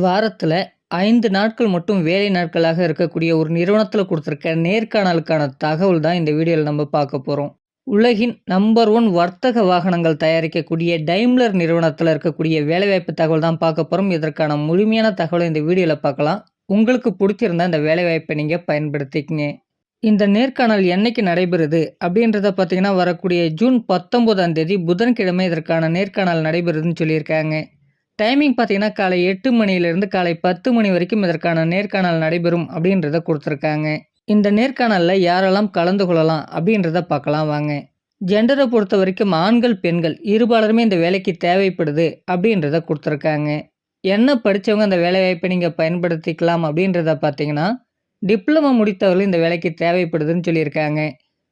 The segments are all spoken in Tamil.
வாரத்துல 5 நாட்கள் மட்டும் வேலை நாட்களாக இருக்கக்கூடிய ஒரு நிறுவனத்துல குடுத்திருக்க நேர்காணலுக்கான தகவல் தான் இந்த வீடியோல நம்ம பார்க்க போறோம். உலகின் நம்பர் 1 வர்த்தக வாகனங்கள் தயாரிக்கக்கூடிய டைம்லர் நிறுவனத்துல இருக்கக்கூடிய வேலைவாய்ப்பு தகவல் தான் பார்க்க போறோம். இதற்கான முழுமையான தகவலை இந்த வீடியோல பார்க்கலாம். உங்களுக்கு பிடிச்சிருந்தா இந்த வேலைவாய்ப்பை நீங்க பயன்படுத்திக்கங்க. இந்த நேர்காணல் என்னைக்கு நடைபெறுது அப்படின்றத பார்த்தீங்கன்னா, வரக்கூடிய ஜூன் 19ஆம் தேதி புதன்கிழமை இதற்கான நேர்காணல் நடைபெறுதுன்னு சொல்லியிருக்காங்க. டைமிங் பார்த்தீங்கன்னா, காலை 8 மணியிலிருந்து காலை 10 மணி வரைக்கும் இதற்கான நேர்காணல் நடைபெறும் அப்படின்றத குடுத்துருக்காங்க. இந்த நேர்காணல்ல யாரெல்லாம் கலந்து கொள்ளலாம் அப்படின்றத பார்க்கலாம் வாங்க. ஜெண்டர பொறுத்தவரைக்கும் ஆண்கள், பெண்கள் இருபாலருமே இந்த வேலைக்கு தேவைப்படுது அப்படின்றத குடுத்துருக்காங்க. என்ன படிச்சவங்க அந்த வேலைவாய்ப்பை நீங்க பயன்படுத்திக்கலாம் அப்படின்றத பார்த்தீங்கன்னா, டிப்ளமோ முடித்தவர்கள் இந்த வேலைக்கு தேவைப்படுதுன்னு சொல்லியிருக்காங்க.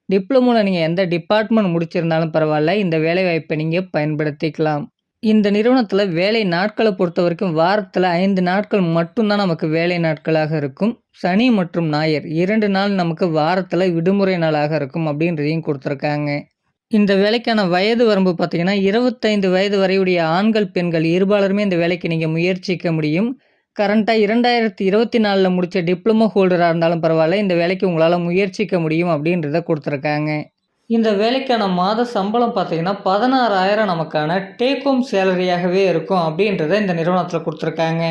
டிப்ளமோல நீங்க எந்த டிபார்ட்மெண்ட் முடிச்சிருந்தாலும் பரவால்ல, இந்த வேலைவாய்ப்பை நீங்க பயன்படுத்திக்கலாம். இந்த நிறுவனத்துல வேலை நாட்கள பொறுத்தவரைக்கும் வாரத்துல 5 நாட்கள் மட்டும் தான் நமக்கு வேலை நாட்களாக இருக்கும். சனி மற்றும் ஞாயிறு 2 நாள் நமக்கு வாரத்துல விடுமுறை நாளாக இருக்கும் அப்படின்றதையும் குடுத்துருக்காங்க. இந்த வேலைக்கான வயது வரம்பு பார்த்தீங்கன்னா, 25 வயது வரை உடைய ஆண்கள், பெண்கள் இருபாலருமே இந்த வேலைக்கு நீங்க முயற்சிக்க முடியும். கரண்ட்டா 2024ல முடிச்ச டிப்ளமோ ஹோல்டரா இருந்தாலும் பரவால்ல, இந்த வேலைக்கு உங்களால முயற்சிக்க முடியும் அப்படின்றத குடுத்துருக்காங்க. இந்த வேலைக்கான மாத சம்பளம் பார்த்தீங்கன்னா, 16,000 நமக்கான டேக் ஹோம் சேலரியாகவே இருக்கும் அப்படின்றத இந்த நிறுவனத்தில குடுத்துருக்காங்க.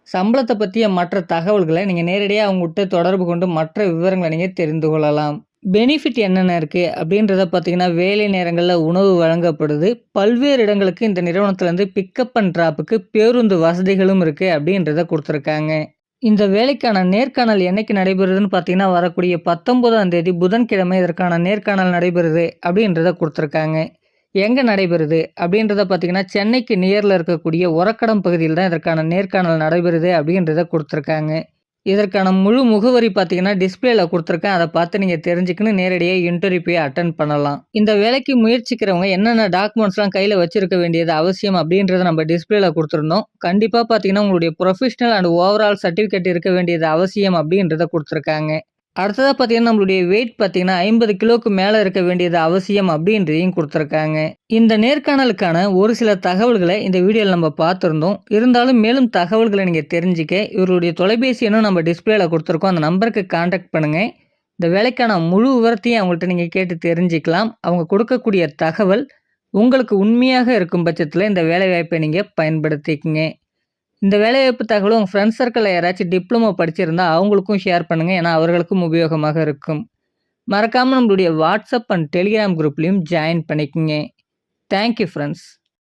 சம்பளத்த பத்திய மற்ற தகவல்கள நீங்க நேரடியா அவங்ககிட்ட தொடர்பு கொண்டு மற்ற விவரங்கள நீங்க தெரிந்து கொள்ளலாம். பெனிஃபிட் என்னென்ன இருக்கு அப்படின்றத பார்த்தீங்கன்னா, வேலை நேரங்கள்ல உணவு வழங்கப்படுது. பல்வேறு இடங்களுக்கு இந்த நிறுவனத்திலேருந்து பிக்கப் அண்ட் டிராப்புக்கு பேருந்து வசதிகளும் இருக்கு அப்படின்றத குடுத்துருக்காங்க. இந்த வேலைக்கான நேர்காணல் என்னைக்கு நடைபெறுதுன்னு பார்த்தீங்கன்னா, வரக்கூடிய 19ஆம் தேதி புதன்கிழமை இதற்கான நேர்காணல் நடைபெறுது அப்படின்றத குடுத்துருக்காங்க. எங்க நடைபெறுது அப்படின்றத பார்த்தீங்கன்னா, சென்னைக்கு நியர்ல இருக்கக்கூடிய ஒரக்கடம் பகுதியில் தான் இதற்கான நேர்காணல் நடைபெறுது அப்படின்றத குடுத்துருக்காங்க. இதற்கான முழு முகவரி பார்த்தீங்கன்னா, டிஸ்ப்ளேல குடுத்துருக்கேன். அத பார்த்து நீங்க தெரிஞ்சுக்கின்னு நேரடியா இன்டர்வியூ போய் அட்டெண்ட் பண்ணலாம். இந்த வேலைக்கு முயற்சிக்கிறவங்க என்னென்ன டாக்குமெண்ட்ஸ்லாம் கையில வச்சிருக்க வேண்டியது அவசியம் அப்படின்றத நம்ம டிஸ்ப்ளேல குடுத்துருந்தோம். கண்டிப்பா பார்த்தீங்கன்னா, உங்களுடைய புரொஃபஷனல் அண்ட் ஓவரால் சர்டிஃபிகேட் இருக்க வேண்டியது அவசியம் அப்படின்றத குடுத்துருக்காங்க. அடுத்ததா பார்த்தீங்கன்னா, நம்மளுடைய வெயிட் பார்த்தீங்கன்னா 50 கிலோக்கு மேல இருக்க வேண்டியது அவசியம் அப்படின்றதையும் குடுத்துருக்காங்க. இந்த நேர்காணலுக்கான ஒரு சில தகவல்கள இந்த வீடியோல நம்ம பார்த்திருந்தோம். இருந்தாலும் மேலும் தகவல்கள நீங்க தெரிஞ்சுக்க இவருடைய தொலைபேசி எண்ணும் நம்ம டிஸ்ப்ளேல குடுத்துருக்கோம். அந்த நம்பருக்கு கான்டாக்ட் பண்ணுங்க. இந்த வேலைக்கான முழு விவரத்தையும் அவங்கள்ட்ட நீங்க கேட்டு தெரிஞ்சுக்கலாம். அவங்க கொடுக்கக்கூடிய தகவல் உங்களுக்கு உண்மையாக இருக்கும் பட்சத்தில இந்த வேலைவாய்ப்பை நீங்க பயன்படுத்திக்கங்க. இந்த வேலைவாய்ப்பு தகவலும் உங்க ஃப்ரெண்ட்ஸ் சர்க்கிள்ல யாராச்சும் டிப்ளமோ படிச்சிருந்தா அவங்களுக்கும் ஷேர் பண்ணுங்க. ஏன்னா அவர்களுக்கும் உபயோகமாக இருக்கும். மறக்காம நம்மளுடைய வாட்ஸ்அப் அண்ட் டெலிகிராம் குரூப்லயும் ஜாயின் பண்ணிக்கங்க. Thank you friends.